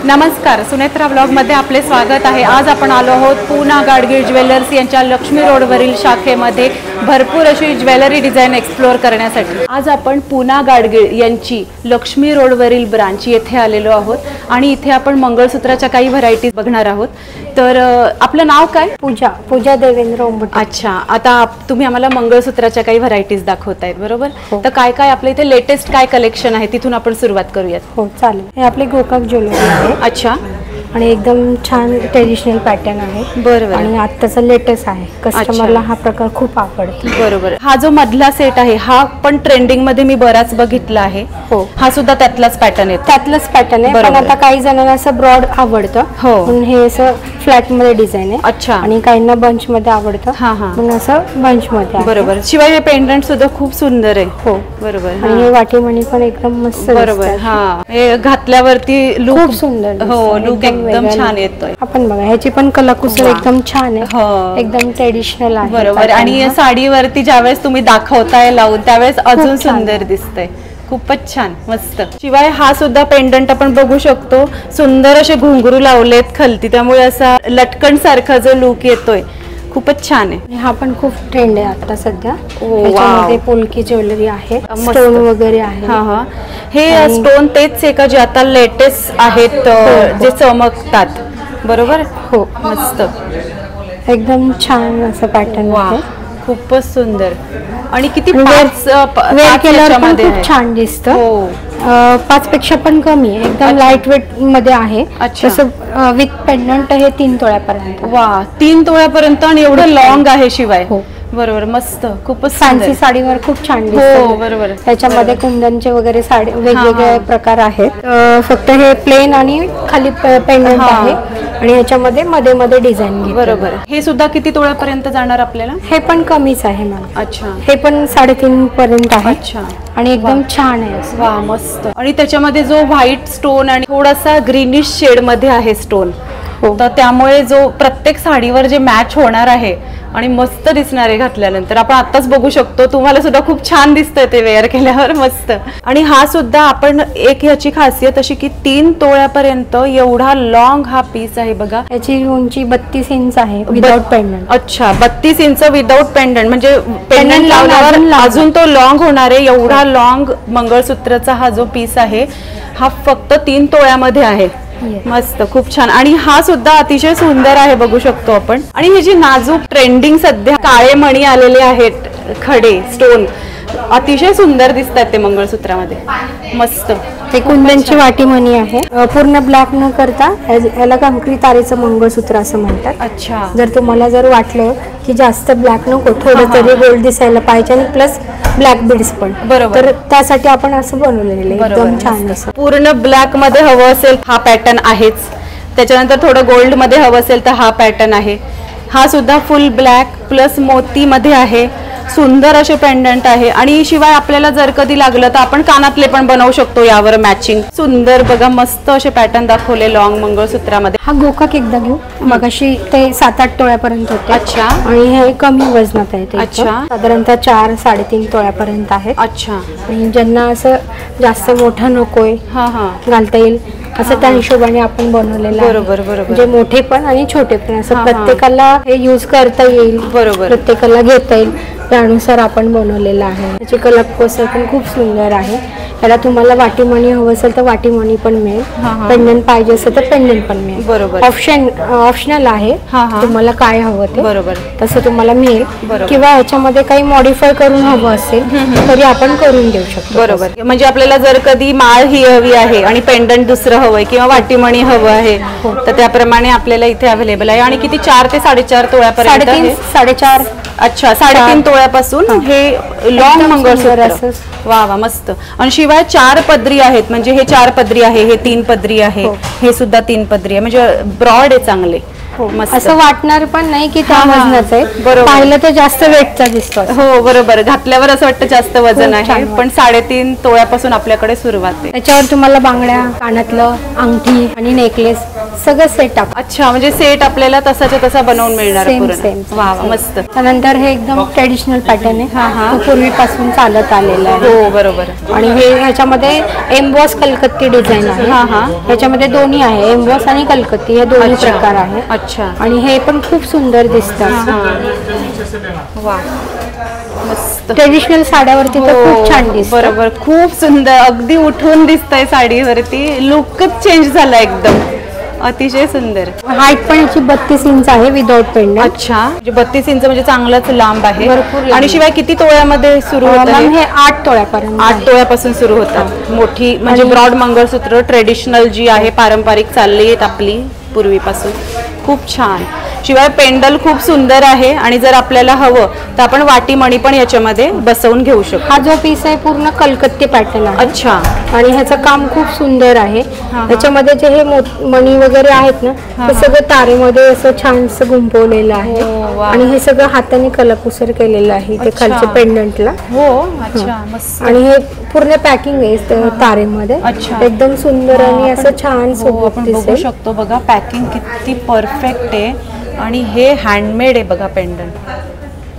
नमस्कार, सुनेत्रा व्लॉगमध्ये आपले स्वागत आहे। आज आपण आलो आहोत पूना गाडगीळ ज्वेलर्स यांच्या लक्ष्मी रोडवरील शाखेमध्ये भरपूर अशी ज्वेलरी डिझाईन एक्सप्लोर करण्यासाठी। आज आपण पूना गाडगीळ यांची लक्ष्मी रोडवरील ब्रांच येथे आलेलो आहोत आणि इथे आपण मंगळसूत्राच्या काही व्हरायटीज बघणार आहोत। तर आपलं नाव काय? पूजा देवेंद्र ओंबटे। अच्छा, आता तुम्ही आम्हाला मंगळसूत्राच्या काही व्हरायटीज दाखवतायत, बरोबर? तर काय काय आपल्या इथे लेटेस्ट काय कलेक्शन आहे तिथून आपण सुरुवात करूयात। हो चालेल। हे आपले गोकाक ज्वेलरी आहे। अच्छा, आणि एकदम छान ट्रेडिशनल पॅटर्न आहे। बरोबर, आणि आत्ताचा लेटेस्ट आहे, कस्टमरला हा प्रकार खूप आवडतो। बरोबर। हा जो मधला सेट आहे हा पण ट्रेंडिंग मध्ये मी बराच बघितला आहे। हो, हा सुद्धा त्यातलाच पॅटर्न आहे। त्यातलाच पॅटर्न आहे, पण आता काही जणांना असं ब्रॉड आवडतं। हो, म्हणून हे असं फ्लॅट मध्ये डिझाइन आहे। अच्छा, आणि काहींना बंच मध्ये आवडतं, म्हणून असं बंच मध्ये। बरोबर। शिवाय हे पेंडंट सुद्धा खूप सुंदर आहे। हो, बरोबर। आणि हे वाटीमणी पण एकदम मस्त। बरोबर, हा, हे घातल्यावरती लुक खूप सुंदर। हो, लुक एकदम छान येतोय। आपण बघा, ह्याची पण कलाकुसर एकदम छान आहे। हो, एकदम ट्रेडिशनल आहे। बरोबर। आणि साडीवरती ज्यावेळेस तुम्ही दाखवताय लावून त्यावेळेस अजून सुंदर दिसतंय। खूपच छान, मस्त। शिवाय हा सुद्धा पेंडंट आपण बघू शकतो, सुंदर असे घुंगरू लावलेत खालती, त्यामुळे असा लटकन सारखा जो लुक येतोय खूपच छान आहे। हा पण खूप ट्रेंड आहे आता सध्या। त्याच्यामध्ये पोलकी ज्वेलरी आहे, स्टोन वगैरे आहे। हा हा, हे स्टोन तेच आहे का जे आता लेटेस्ट आहेत, जे चमकतात? बरोबर। हो, मस्त, एकदम छान असं पॅटर्न आहे। खूपच सुंदर। आणि किती वेअर केल्यावर पण खूप छान दिसतं। हो, 5 पेक्षा पण कमी आहे, एकदम लाईट वेट मध्ये आहे। तसं विथ पेंडंट हे 3 तोळ्यापर्यंत। वा, 3 तोळ्यापर्यंत आणि एवढं लॉंग आहे शिवाय। हो, बरोबर, मस्त, खूपच फॅन्सी साडीवर खूप छान दिसतं। हो, बरोबर। त्याच्यामध्ये कुंदनचे वगैरे साडी वेगवेगळे प्रकार आहेत। फक्त हे प्लेन आणि खाली पेंडंट आहे, आणि ह्याच्यामध्ये मध्ये मध्ये डिझाईन। बरोबर। हे सुद्धा किती तोळ्यापर्यंत जाणार आपल्याला? हे पण कमीच आहे मॅम। अच्छा, हे पण 3.5 पर्यंत आहे। अच्छा, आणि एकदम छान आहे। वा, मस्त। आणि त्याच्यामध्ये जो व्हाईट स्टोन आणि थोडासा ग्रीनिश शेड मध्ये आहे स्टोन, तर त्यामुळे जो प्रत्येक साडीवर जे मॅच होणार आहे आणि मस्त दिसणार आहे घातल्यानंतर। आपण आताच बघू शकतो, तुम्हाला सुद्धा खूप छान दिसतंय ते वेअर केल्यावर, मस्त। आणि हा सुद्धा आपण एक ह्याची खासियत अशी की 3 तोळ्यापर्यंत एवढा लॉंग हा पीस आहे बघा। याची उंची 32 इंच आहे विदाउट पेंडंट। अच्छा, 32 इंच विदाउट पेंडंट, म्हणजे पेंडंट लावल्यावर अजून तो लॉंग होणार आहे। एवढा लॉंग मंगळसूत्राचा हा जो पीस आहे हा फक्त 3 तोळ्यामध्ये आहे। मस्त, खूप छान। आणि हा सुद्धा अतिशय सुंदर आहे, बघू शकतो आपण। आणि हे जी नाजूक ट्रेंडिंग सध्या काळे मणी आलेले आहेत, खडे स्टोन, अतिशय सुंदर दिसतात ते मंगळसूत्रामध्ये, मस्त। ते कुंदनची वाटी मणी आहे, पूर्ण ब्लॅक न करता याला कंकरी तारेचं मंगळसूत्र असं म्हणतात। अच्छा, जर तुम्हाला वाटलं की जास्त ब्लॅक नको, थोडं तरी गोल्ड दिसायला पाहिजे आणि प्लस ब्लॅक बीड्स पण, बरोबर, तर त्यासाठी आपण असं बनवलेलं आहे। एकदम छान असं पूर्ण ब्लॅक मध्ये हवं असेल हा पॅटर्न आहेच, त्याच्यानंतर थोडं गोल्ड मध्ये हवं असेल तर हा पॅटर्न आहे। हा सुद्धा फुल ब्लॅक प्लस मोती मध्ये आहे, सुंदर असे पेंडंट आहे। आणि शिवाय आपल्याला जर कधी लागलं तर आपण कानातले पण बनवू शकतो यावर मॅचिंग। सुंदर बघा, मस्त असे पॅटर्न दाखवले लॉंग मंगळसूत्रामध्ये। हा गोकाक एकदा घेऊ, मगाशी ते 7-8 तोळ्यापर्यंत होते। अच्छा, आणि हे कमी वजनात आहे ते। अच्छा, साधारणतः 4-3.5 तोळ्यापर्यंत आहे। अच्छा, आणि ज्यांना असं जास्त मोठं नकोय, घालता येईल असं त्या हिशोबाने आपण बनवलेलं आहे। बरोबर, बरोबर, म्हणजे मोठे पण आणि छोटे पण, असं प्रत्येकाला हे यूज करता येईल, बरोबर, प्रत्येकाला घेता येईल त्यानुसार आपण बनवलेलं आहे। त्याची कलाकुसर पण खूप सुंदर आहे। त्याला तुम्हाला वाटीमणी हवं असेल तर वाटीमणी पण मिळेल, पेंडंट पाहिजे असेल तर पेंडंट पण मिळेल। बरोबर, ऑप्शनल आहे, तुम्हाला काय हवं ते, बरोबर, तसं तुम्हाला मिळेल। किंवा ह्याच्यामध्ये काही मॉडिफाय करून हवं असेल तरी आपण करून देऊ शकतो। बरोबर, म्हणजे आपल्याला जर कधी माळ ही हवी आहे आणि पेंडंट दुसरं हवंय किंवा वाटीमणी हवं आहे तर त्याप्रमाणे आपल्याला इथे अवेलेबल आहे। आणि किती 4 ते 4.5 तोळ्यापर्यंत? 3.5-4.5। अच्छा, 3.5 तोळ्यापासून हे लॉंग मंगळसूत्र। वा वा, मस्त। आणि शिवाय 4 पदरी आहेत, म्हणजे हे 4 पदरी आहे, हे 3 पदरी आहे, हे सुद्धा 3 पदरी आहे, म्हणजे ब्रॉड आहे चांगले। मस्त. असं वाटणार पण नाही की त्या वजनाचं आहे. बरोबर. पाहिलं तर जास्त वेटचा दिसतो. हो बरोबर, घातल्यावर असं वाटतं जास्त वजन आहे, पण 3.5 तोळ्यापासून आपल्याकडे सुरुवात आहे. त्याच्यावर तुम्हाला बांगड्या, कानातलं, अंगठी आणि नेकलेस सगळं सेट आप. अच्छा, म्हणजे सेट आपल्याला तसाच्या तसा बनवून मिळणार सेम पूर्ण. सेम. वा वा, मस्त. त्यानंतर हे एकदम ट्रेडिशनल पॅटर्न हा, हा. आहे, तो पूर्वीपासून चालत आलेला आहे. हो बरोबर. आणि हे ह्याच्यामध्ये एम्बॉस कलकत्ती डिझाईन आहे. हा, हा. ह्याच्यामध्ये दोन्ही आहे, एम्बॉस आणि कलकत्ती हे दोन्ही प्रकार आहे. अच्छा. आणि हे पण खूप सुंदर दिसतात. वा, मस्त. ट्रेडिशनल साड्यावरती तर खूप छान दिसत. बरोबर, खूप सुंदर, अगदी उठून दिसतंय साडीवरती, लुकच चेंज झाला एकदम, अतिशय सुंदर. हाईट पण याची 32 इंच आहे विदाउट पेंडंट. अच्छा, म्हणजे 32 इंच म्हणजे चांगलाच लांब आहे. भरपूर लांब. आणि शिवाय किती तोळ्यामध्ये सुरू होतं? हे 8 तोळ्यापर्यंत. 8 तोळ्यापासून सुरू होतात. मोठी म्हणजे ब्रॉड मंगळसूत्र ट्रेडिशनल जी आहे, पारंपरिक चालली आहेत आपली पूर्वीपासून, खूप छान. शिवाय पेंडल खूप सुंदर आहे, आणि जर आपल्याला हवं तर आपण वाटी मणी पण याच्यामध्ये बसवून घेऊ शकतो. हा जो पीस आहे पूर्ण कलकत्ती पॅटर्न आहे. अच्छा. आणि ह्याचं काम खूप सुंदर आहे. ह्याच्यामध्ये जे हे मणी वगैरे आहेत ना, ते सगळं तारेमध्ये असं छानसं गुंफवलेलं आहे. आणि हे सगळं हाताने कलाकुसर केलेलं आहे ते खालच्या पेंडंटला. हो, अच्छा, मस्त. आणि हे पूर्ण पॅकिंग आहे तारेमध्ये. अच्छा. एकदम सुंदर आणि असं छान आपण बघू शकतो बघा, पॅकिंग किती परफेक्ट आहे, आणि हे हँडमेड आहे बघा पेंडंट,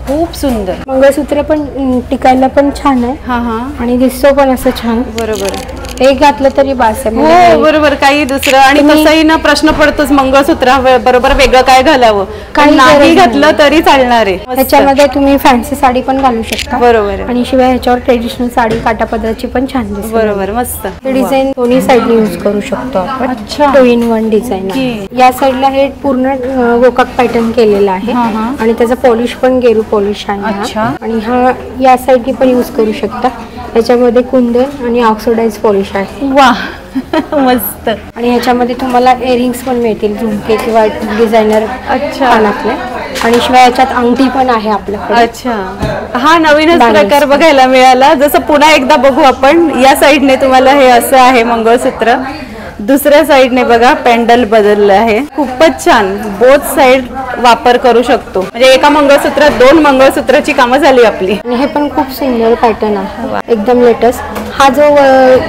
खूप सुंदर. मंगळसूत्र पण टिकायला पण छान आहे. हा हा. आणि दिसतो पण असं छान. बरोबर. एक घातलं तरी बास आहे. हो बरोबर, काही दुसरं. आणि तसंही ना प्रश्न पडतोच मंगळसूत्र बरोबर वेगळं काय घालावं, काही नाही घातलं तरी चालणार आहे. त्याच्यामध्ये तुम्ही फॅन्सी साडी पण घालू शकता. बरोबर. आणि शिवाय ह्याच्यावर ट्रेडिशनल साडी काटापदराची पण छान दिसते. बरोबर, मस्त. डिझाईन दोन्ही साईडने यूज करू शकतो आपण. अच्छा. 2 in 1 डिझाईन. या साईडला हे पूर्ण वोकाक पॅटर्न केलेला आहे. आणि त्याचा पॉलिश पण गेरू पॉलिश आहे. अच्छा. आणि हा या साईडने पण यूज करू शकता. याच्यामध्ये कुंदन आणि ऑक्सिडाइज पॉलिश आहे. वा, मस्त. आणि ह्याच्यामध्ये तुम्हाला इयरिंग्स पण मिळतील, झुमके किंवा डिझायनर. अच्छा. कानातले. आणि शिवाय याच्यात अंगठी पण आहे आपल्याकडे. अच्छा, हा नवीनच प्रकार बघायला मिळाला. जसं पुन्हा एकदा बघू आपण, या साईडने तुम्हाला हे असं आहे मंगळसूत्र, दुसऱ्या साईडने बघा पेंडल बदललं आहे. खूपच छान, बोथ साईड वापर करू शकतो. म्हणजे एका मंगळसूत्रात 2 मंगळसूत्राची कामं झाली आपली. आणि हे पण खूप सुंदर पॅटर्न आहे, एकदम लेटेस्ट. हा जो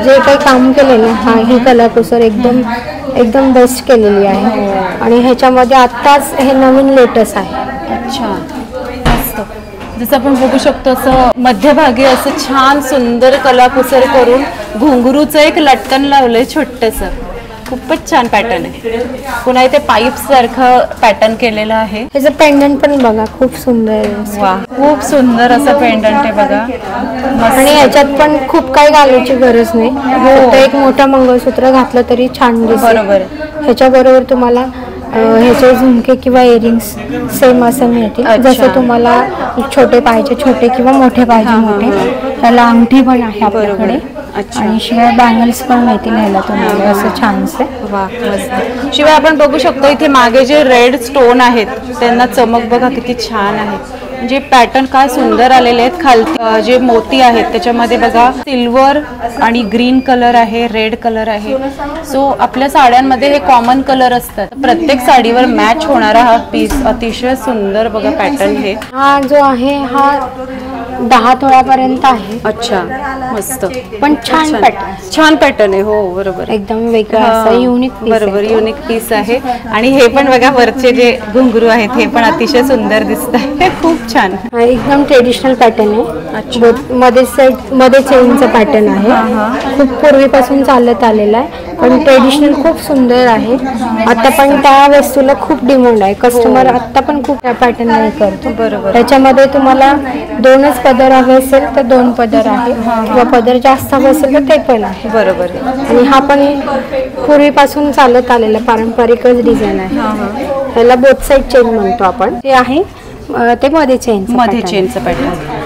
जे काही काम केलं ना, हा ही कलाकुसर एकदम बेस्ट केलेली आहे. आणि ह्याच्यामध्ये आत्ताच हे नवीन लेटेस्ट आहे. अच्छा, मस्त. जसं आपण बघू शकतो असं मध्यभागी असं छान सुंदर कलाकुसर करून घुंगरूचं एक लटकन लावलंय छोटंसं, खूपच छान पॅटर्न आहे. पुन्हा इथे पाईप सारखं पॅटर्न केलेलं आहे. ह्याचं पेंडंट पण बघा, खूप सुंदर आहे. वा, खूप सुंदर असं पेंडंट आहे बघा. आणि याच्यात पण खूप काही घालायची गरज नाही. फक्त एक मोठं मंगळसूत्र घातलं तरी छान दिसेल. बरोबर. ह्याच्याबरोबर तुम्हाला ह्याचे झुमके किंवा इयरिंग्स सेम असं मिळतील. जसं तुम्हाला छोटे पाहिजे छोटे किंवा मोठे पाहिजे मोठे. त्याला अंगठी पण आहे आपल्याकडे. आणि शिवाय बँगल्स पण मिळतील ह्याला तुम्हाला असं छानसे. वा, मस्त. शिवाय आपण बघू शकतो इथे मागे जे रेड स्टोन आहेत त्यांना चमक बघा किती छान आहे. म्हणजे पॅटर्न काय सुंदर आलेले आहेत. खालती जे मोती आहेत त्याच्यामध्ये बघा सिल्वर आणि ग्रीन कलर आहे, रेड कलर आहे. सो आपल्या साड्यांमध्ये हे कॉमन कलर असतात. प्रत्येक साडीवर मॅच होणारा हा पीस अतिशय सुंदर बघा पॅटर्न. हे हा जो आहे हा 10 तोळ्यापर्यंत आहे. अच्छा, मस्त. पण छान पॅटर्न आहे. हो बरोबर, एकदम वेगळा असा युनिक पीस. बरोबर, युनिक पीस आहे. आणि हे पण बघा वरचे जे घुंगरू आहेत हे पण अतिशय सुंदर दिसत आहे. खूप छान, एकदम ट्रेडिशनल पॅटर्न आहे. मध्ये चेनचा पॅटर्न आहे. खूप पूर्वीपासून चालत आलेला आहे, पण ट्रेडिशनल खूप सुंदर आहे. आता पण त्या वस्तूला खूप डिमांड आहे. कस्टमर आता पण खूप त्या पॅटर्न नाही करतो. बरोबर. त्याच्यामध्ये तुम्हाला 2च पदर हवे असेल तर 2 पदर आहे, किंवा पदर जास्त हवे असेल तर ते पण आहे. बरोबर. आणि हा पण पूर्वीपासून चालत आलेला पारंपरिकच डिझाईन आहे. त्याला बोथ साईड चेन म्हणतो आपण. ते आहे ते मध्ये चेनचं पॅटर्न.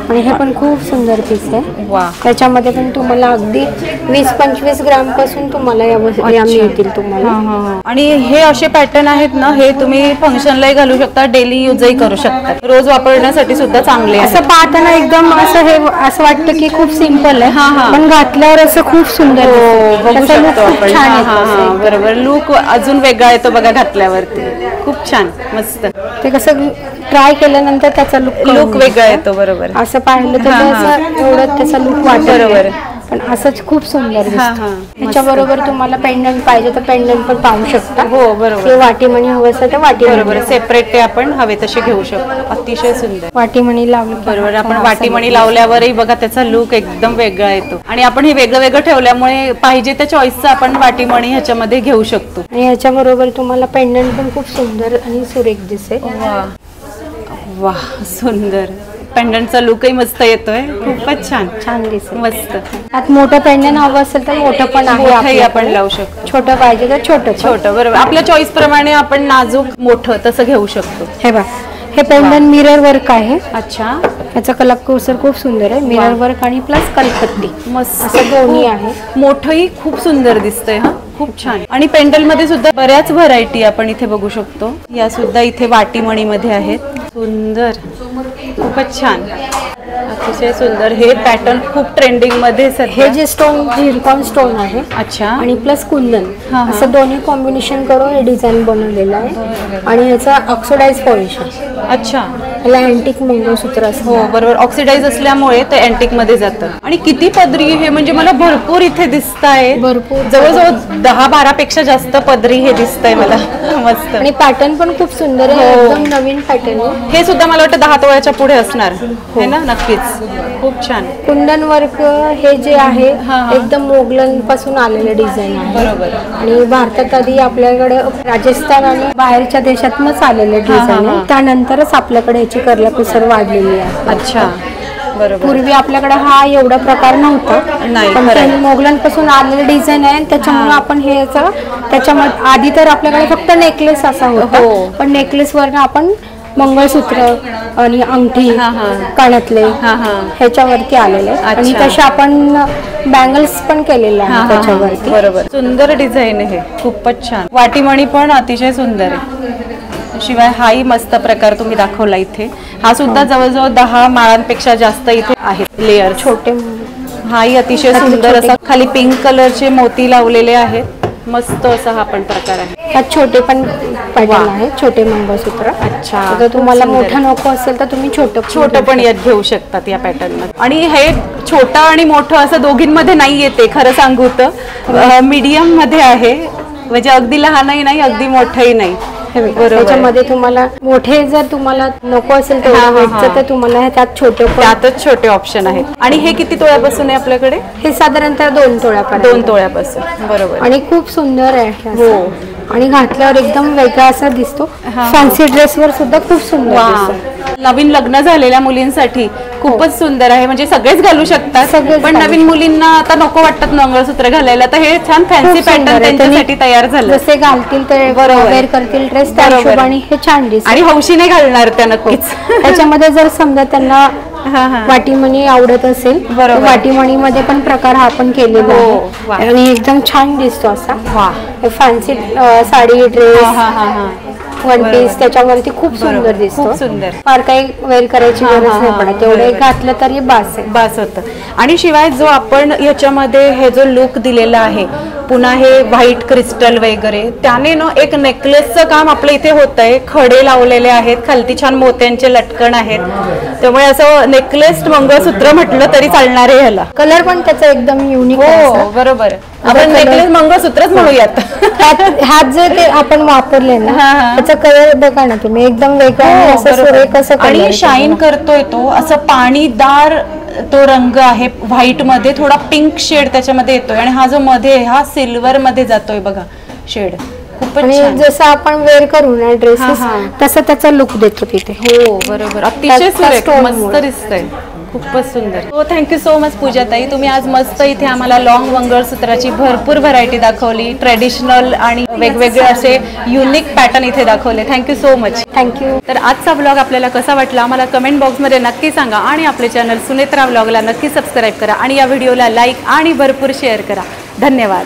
आणि हे पण खूप सुंदर पीस आहे. वा, त्याच्यामध्ये पण तुम्हाला अगदी 20-25 ग्राम पासून तुम्हाला या मिळतील तुम्हाला. आणि हे असे पॅटर्न आहेत ना, हे तुम्ही फंक्शनलाही घालू शकता, डेली यूजही करू शकता, रोज वापरण्यासाठी सुद्धा चांगले. असं पाहताना एकदम असं हे असं वाटतं की खूप सिंपल आहे, पण घातल्यावर असं खूप सुंदर बघू शकतो आपण. बरोबर, लुक अजून वेगळा येतो बघा घातल्यावरती. खूप छान मस्त. ते कसं ट्राय केल्यानंतर त्याचा लुक वेगळा येतो. बरोबर. असं पाहिलं तर एवढं त्याचा लुक वाटत. बरोबर. पण असंच खूप सुंदर त्याच्याबरोबर तुम्हाला पेंडंट पाहिजे तर पेंडंट पण पाहू शकता. हो बरोबर. वाटीमणी हवं असं तर वाटी. बरोबर. सेपरेट ते आपण हवे तसे घेऊ शकतो. अतिशय सुंदर वाटीमणी लावली. बरोबर. आपण वाटीमणी लावल्यावरही बघा त्याचा लुक एकदम वेगळा येतो. आणि आपण हे वेगळं वेगळं ठेवल्यामुळे पाहिजे त्या चॉईसचं आपण वाटीमणी ह्याच्यामध्ये घेऊ शकतो. आणि ह्याच्याबरोबर तुम्हाला पेंडंट पण खूप सुंदर आणि सुरेख दिसेल. वा सुंदर. पेंडंटचा लुकही मस्त येतोय. खूपच छान छान दिसेल. मस्त. आत मोठं पेंडंट हवं असेल तर मोठं पण आहे. आपण लावू शकतो. छोटं पाहिजे तर छोटं. बरोबर. आपल्या चॉईस प्रमाणे आपण नाजूक मोठं तसं घेऊ शकतो. हे बघ हे पेंडंट मिरर वर्क आहे. अच्छा. याचा कलाकुसर खूप सुंदर आहे. मिरर वर्क आणि प्लस कलपट्टी मस्त असं दोन्ही आहे. मोठंही खूप सुंदर दिसतंय. हा खूप छान. आणि पेंडल मध्ये सुद्धा बऱ्याच व्हरायटी आपण इथे बघू शकतो. या सुद्धा इथे वाटीमणी मध्ये आहेत. सुंदर. खूपच छान. अतिशय सुंदर. हे पॅटर्न खूप ट्रेंडिंग मध्ये. हे जे स्टोन झिरकॉन स्टोन आहे. अच्छा. आणि प्लस कुंदन असं दोन्ही कॉम्बिनेशन करून हे डिझाईन बनवलेलं आहे. आणि याचा ऑक्सिडाइज पॉलिश आहे. अच्छा. याला अँटिक मंगळसूत्र असतं. हो बरोबर. ऑक्सिडाइज असल्यामुळे ते अँटिक मध्ये जातं. आणि किती पदरी हे म्हणजे मला भरपूर इथे दिसत आहे. भरपूर जवळजवळ 10-12 पेक्षा जास्त पदरी हे दिसतंय मला. मस्त. आणि पॅटर्न पण खूप सुंदर आहे. एकदम नवीन पॅटर्न आहे. हे सुद्धा मला वाटतं 10 तोळ्याच्या पुढे असणार है ना. नक्कीच. खूप छान. कुंदन वर्क हे जे आहे एकदम मोगलन पासून आलेलं डिझाईन आहे. बरोबर. आणि भारतात आधी आपल्याकडे राजस्थान आणि बाहेरच्या देशातूनच आलेलं डिझाईन आहे. त्यानंतरच आपल्याकडे याची कलाकुसर वाढलेली आहे. अच्छा. बरोबर. पूर्वी आपल्याकडे हा एवढा प्रकार नव्हता. पण मोगलांपासून आलेलं डिझाईन आहे. त्याच्यामुळे आपण हे त्याच्यामध्ये आधी तर आपल्याकडे फक्त नेकलेस असा होता. पण नेकलेस वर आपण मंगळसूत्र आणि अंगठी कानातले ह्याच्यावरती आलेले. आणि तसे आपण बँगल्स पण केलेले आहे त्याच्यावरती. बरोबर. सुंदर डिझाईन आहे. खूपच छान. वाटीमणी पण अतिशय सुंदर आहे. शिवाय हाही मस्त प्रकार तुम्ही दाखवला इथे. हा सुद्धा जवळजवळ 10 माळांपेक्षा जास्त इथे आहेत लेअर. छोटे. हाही अतिशय सुंदर असा खाली पिंक कलरचे मोती लावलेले आहेत. मस्त असा हा पण प्रकार आहे. हा छोटे पण पॅटर्न आहे. छोटे मंगळसूत्र. अच्छा. जर तुम्हाला मोठा नको असेल तर तुम्ही छोटं पण यात घेऊ शकतात या पॅटर्न मध्ये. आणि हे छोटा आणि मोठं असं दोघींमध्ये नाही येते खरं सांगू तर. मीडियम मध्ये आहे. म्हणजे अगदी लहानही नाही अगदी मोठंही नाही. त्याच्यामध्ये तुम्हाला मोठे जर तुम्हाला नको असेल तर तुम्हाला त्यात त्यातच छोटे ऑप्शन आहेत. आणि हे किती तोळ्यापासून आहे आपल्याकडे? हे साधारणतः 2 तोळ्यापर्यंत. 2 तोळ्यापासून. बरोबर. आणि खूप सुंदर आहे. हो. आणि घातल्यावर एकदम वेगळा असा दिसतो. फॅन्सी ड्रेसवर सुद्धा खूप सुंदर दिसतो. नवीन लग्न झालेल्या मुलींसाठी खूपच सुंदर आहे. म्हणजे सगळेच घालू शकतात. पण नवीन मुलींना आता नको वाटतात मंगळसूत्र घालायला तर हे छान फॅन्सी पॅटर्न त्यांच्यासाठी तयार झालं. जसे घालतील ते वेअर करतील ड्रेस त्या हिशोबाने हे छान दिसतं. आणि हौशीने घालणार त्या नक्कीच. त्याच्यामध्ये जर समजा त्यांना वाटीमणी आवडत असेल वाटीमणी मध्ये पण प्रकार हा आपण केलेला आहे. आणि एकदम छान दिसतो असा. Fancy sari dress one piece त्याच्यावरती खूप सुंदर दिसतो. सुंदर. फार काही वेअर करायची गरज नाही पडत. एवढे घातलं तरी बास होतं. आणि शिवाय जो आपण याच्यामध्ये हे जो लुक दिलेला आहे पुन्हा हे व्हाईट क्रिस्टल वगैरे त्याने ना एक नेकलेसचं काम आपल्या इथे होतंय. खडे लावलेले आहेत. खालती छान मोत्यांचे लटकन आहेत. त्यामुळे असं नेकलेस मंगळसूत्र म्हटलं तरी चालणार आहे. ह्याला कलर पण त्याचा एकदम युनिक. हो बरोबर. आपण नेकलेस मंगळसूत्रच म्हणूयात. हात जे ते आपण वापरले ना त्याचा कलर बघा ना तुम्ही एकदम वेगळा. आणि शाईन करतोय तो असं पाणीदार तो रंग आहे. व्हाईट मध्ये थोडा पिंक शेड त्याच्यामध्ये येतोय. आणि हा जो मध्ये हा सिल्वर मध्ये जातोय बघा शेड. आणि जसं आपण वेअर करू ना ड्रेसेस तसं त्याचा लुक देतो तिथे. हो बरोबर. अतिशय सुरेख मस्त दिसतंय. खूपच सुंदर. हो थँक्यू सो मच पूजाताई. तुम्ही आज मस्त इथे आम्हाला लॉंग मंगळसूत्राची भरपूर व्हरायटी दाखवली. ट्रेडिशनल आणि वेगवेगळे असे युनिक पॅटर्न इथे दाखवले. Thank you so much. थँक्यू. तर आजचा ब्लॉग आपल्याला कसा वाटला आम्हाला कमेंट बॉक्समध्ये नक्की सांगा. आणि आपले चॅनल सुनेत्रा ब्लॉगला नक्की सबस्क्राईब करा. आणि या व्हिडिओला लाईक आणि भरपूर शेअर करा. धन्यवाद.